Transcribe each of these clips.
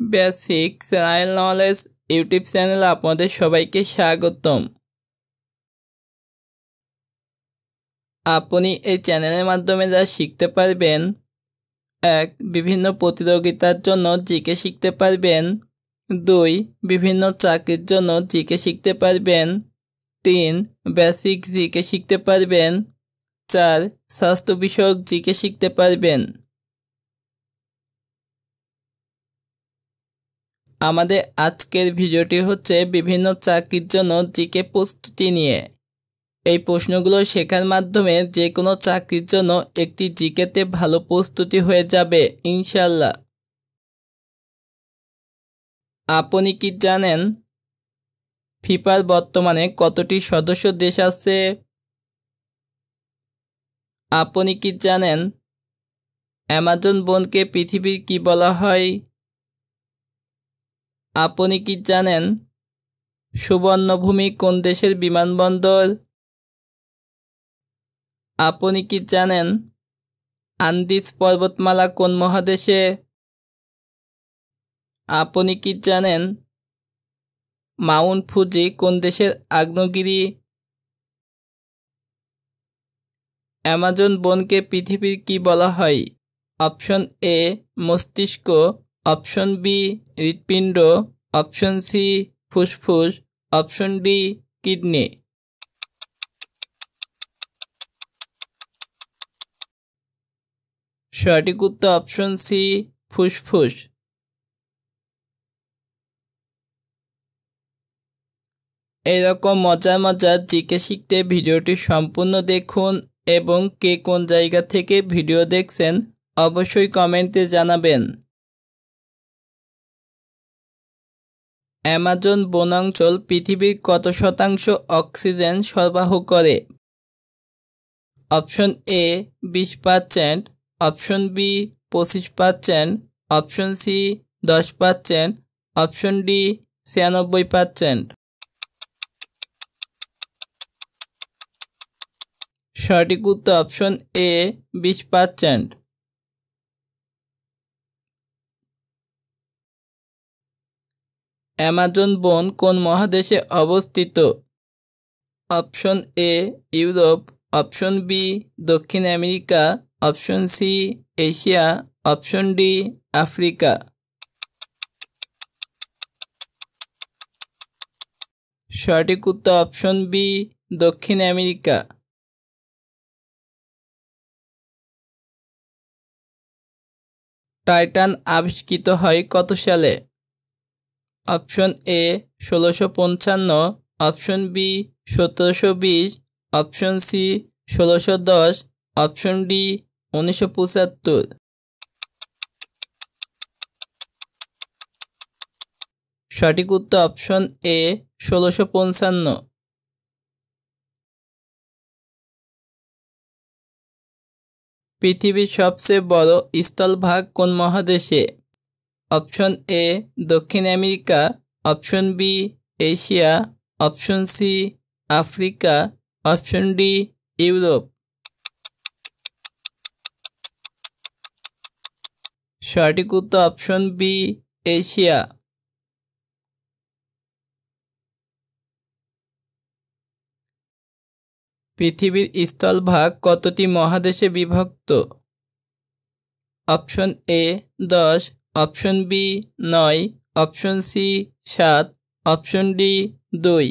Basic general knowledge YouTube চ্যানেলে আপনাদের সবাইকে স্বাগতম। আপনি এই চ্যানেলের মাধ্যমে যা শিখতে পারবেন: 1. বিভিন্ন প্রতিযোগিতার জন্য জিকে শিখতে পারবেন। 2. বিভিন্ন চাকরির জন্য জিকে শিখতে পারবেন। 3. বেসিক জিকে শিখতে পারবেন। 4. স্বাস্থ্য বিষয়ক জিকে শিখতে পারবেন। আমাদের আজকের ভিডিওটি হচ্ছে বিভিন্ন চাকরির জন্য জিকে প্রস্তুতি নিয়ে। এই প্রশ্নগুলো শেখার মাধ্যমে যে কোনো চাকরির জন্য একটি জিকেতে ভালো প্রস্তুতি হয়ে যাবে ইনশাল্লাহ। আপনি কি জানেন ফিফার বর্তমানে কতটি সদস্য দেশ আছে? আপনি কি জানেন অ্যামাজন বনকে পৃথিবীর কি বলা হয়? আপনি কি জানেন সুবর্ণভূমি কোন দেশের বিমানবন্দর? আপনি কি জানেন আন্দিজ পর্বতমালা কোন মহাদেশে? আপনি কি জানেন মাউন্ট ফুজি কোন দেশের আগ্নেয়গিরি? অ্যামাজন বনকে পৃথিবীর কি বলা হয়? অপশন এ মস্তিষ্ক, অপশন বি হৃৎপিণ্ড, অপশন সি ফুসফুস, অপশন ডি কিডনি। সঠিক উত্তর অপশন সি ফুসফুস। এরকম মজার মজার জিকে শিখতে ভিডিওটি সম্পূর্ণ দেখুন এবং কে কোন জায়গা থেকে ভিডিও দেখছেন অবশ্যই কমেন্টে জানাবেন। অ্যামাজন বনাঞ্চল পৃথিবীর কত শতাংশ অক্সিজেন সরবরাহ করে? Option A 20%, option B 25%, option C 10%, option D 96%। সঠিক উত্তর অপশন এ 20%। অ্যামাজন বন কোন মহাদেশে অবস্থিত? Option A Europe, option B দক্ষিণ America, option C Asia, option D Africa. সঠিক উত্তর অপশন বি দক্ষিণ আমেরিকা। টাইটান আবিষ্কৃত হয় কত সালে? Option A 1655, option B 1720, option C 1610, option D 1975। সঠিক উত্তর অপশন এ 1655। পৃথিবীর সবচেয়ে বড় স্থলভাগ কোন মহাদেশে? অপশন এ দক্ষিণ America, option B Asia, option C Africa, option D Europe. সঠিক উত্তর অপশন বি এশিয়া। পৃথিবীর স্থলভাগ কতটি মহাদেশে বিভক্ত? Option A 10, option B 9, option C 7, option D 2।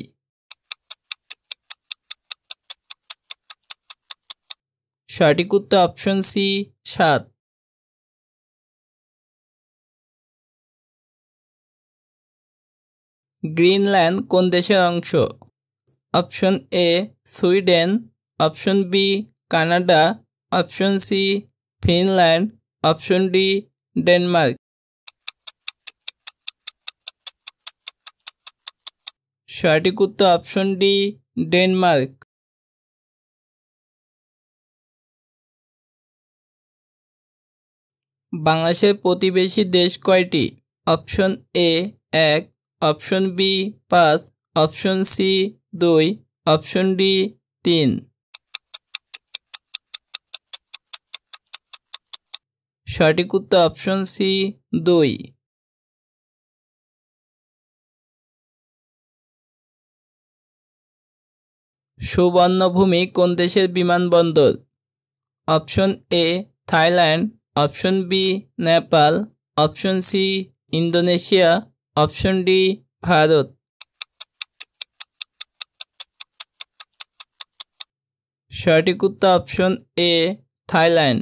সঠিক উত্তর অপশন সি 7। গ্রিনল্যান্ড কোন দেশের অংশ? Option A Sweden, option B Canada, option C Finland, option D Denmark. সঠিক উত্তর অপশন ডি ডেনমার্ক। বাংলাদেশের প্রতিবেশী দেশ কয়টি? Option A 1, option B 5, option C 2, option D 3। সঠিক উত্তর অপশন সি 2। সুবর্ণভূমি কোন দেশের বিমানবন্দর? Option A Thailand, option B Nepal, option C Indonesia, option D Bharat. সঠিক উত্তর অপশন এ থাইল্যান্ড।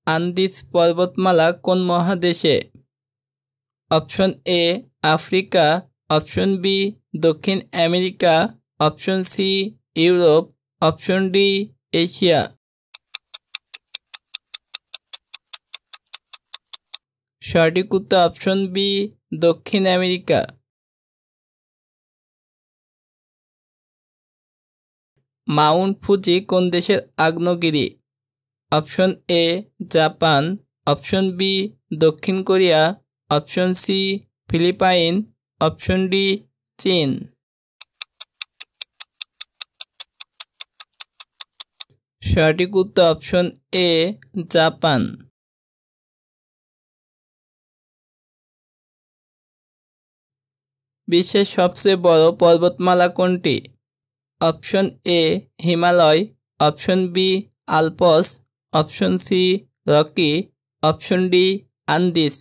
আন্দিজ পর্বতমালা কোন মহাদেশে? Option A Africa, option B দক্ষিণ America, option C Europe, option D Asia. সঠিক উত্তর অপশন বি দক্ষিণ আমেরিকা। মাউন্ট ফুজি কোন দেশের আগ্নেয়গিরি? Option A Japan, option B দক্ষিণ Korea, option C Philippine, option D চীন। সঠিক উত্তর অপশন এ জাপান। বিশ্বের সবচেয়ে বড় পর্বতমালা কোনটি? Option A Himalaya, option B Alps, option C Rockies, option D Andes.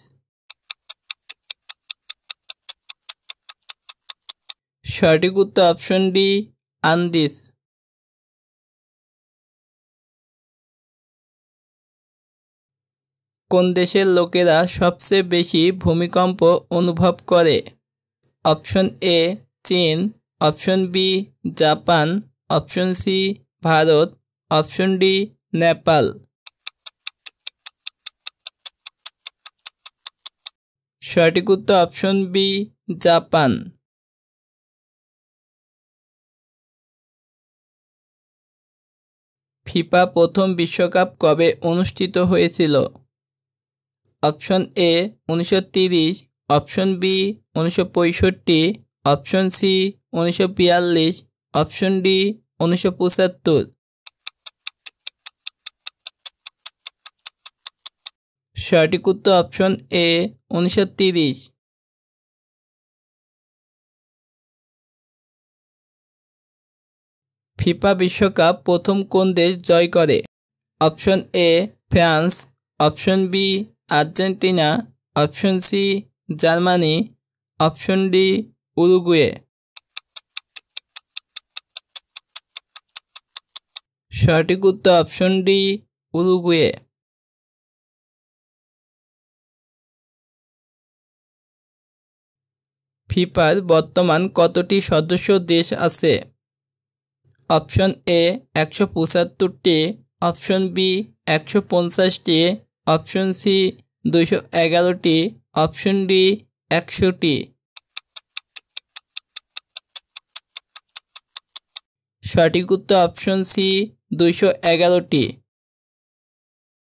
সঠিক উত্তর অপশন ডি আন্দিজ। কোন দেশের লোকেরা সবচেয়ে বেশি ভূমিকম্প অনুভব করে? অপশন এ চীন, option B Japan, option C Bharat, option D Nepal. সঠিক উত্তর অপশন বি জাপান। ফিফা প্রথম বিশ্বকাপ কবে অনুষ্ঠিত হয়েছিল? Option A 1930, option B 1965, option C 1942, option D 1975। সঠিক উত্তর অপশন এ 1930। ফিফা বিশ্বকাপ প্রথম কোন দেশ জয় করে? Option A France, option B Argentina, option C Germany, option D Uruguay. সঠিক উত্তর অপশন ডি উরুগুয়ে। ফিফার বর্তমান কতটি সদস্য দেশ আছে? অপশন এ 175টি, অপশন বি 150টি, অপশন সি 211টি, অপশন ডি 100টি। সঠিক উত্তর অপশন সি 211টি।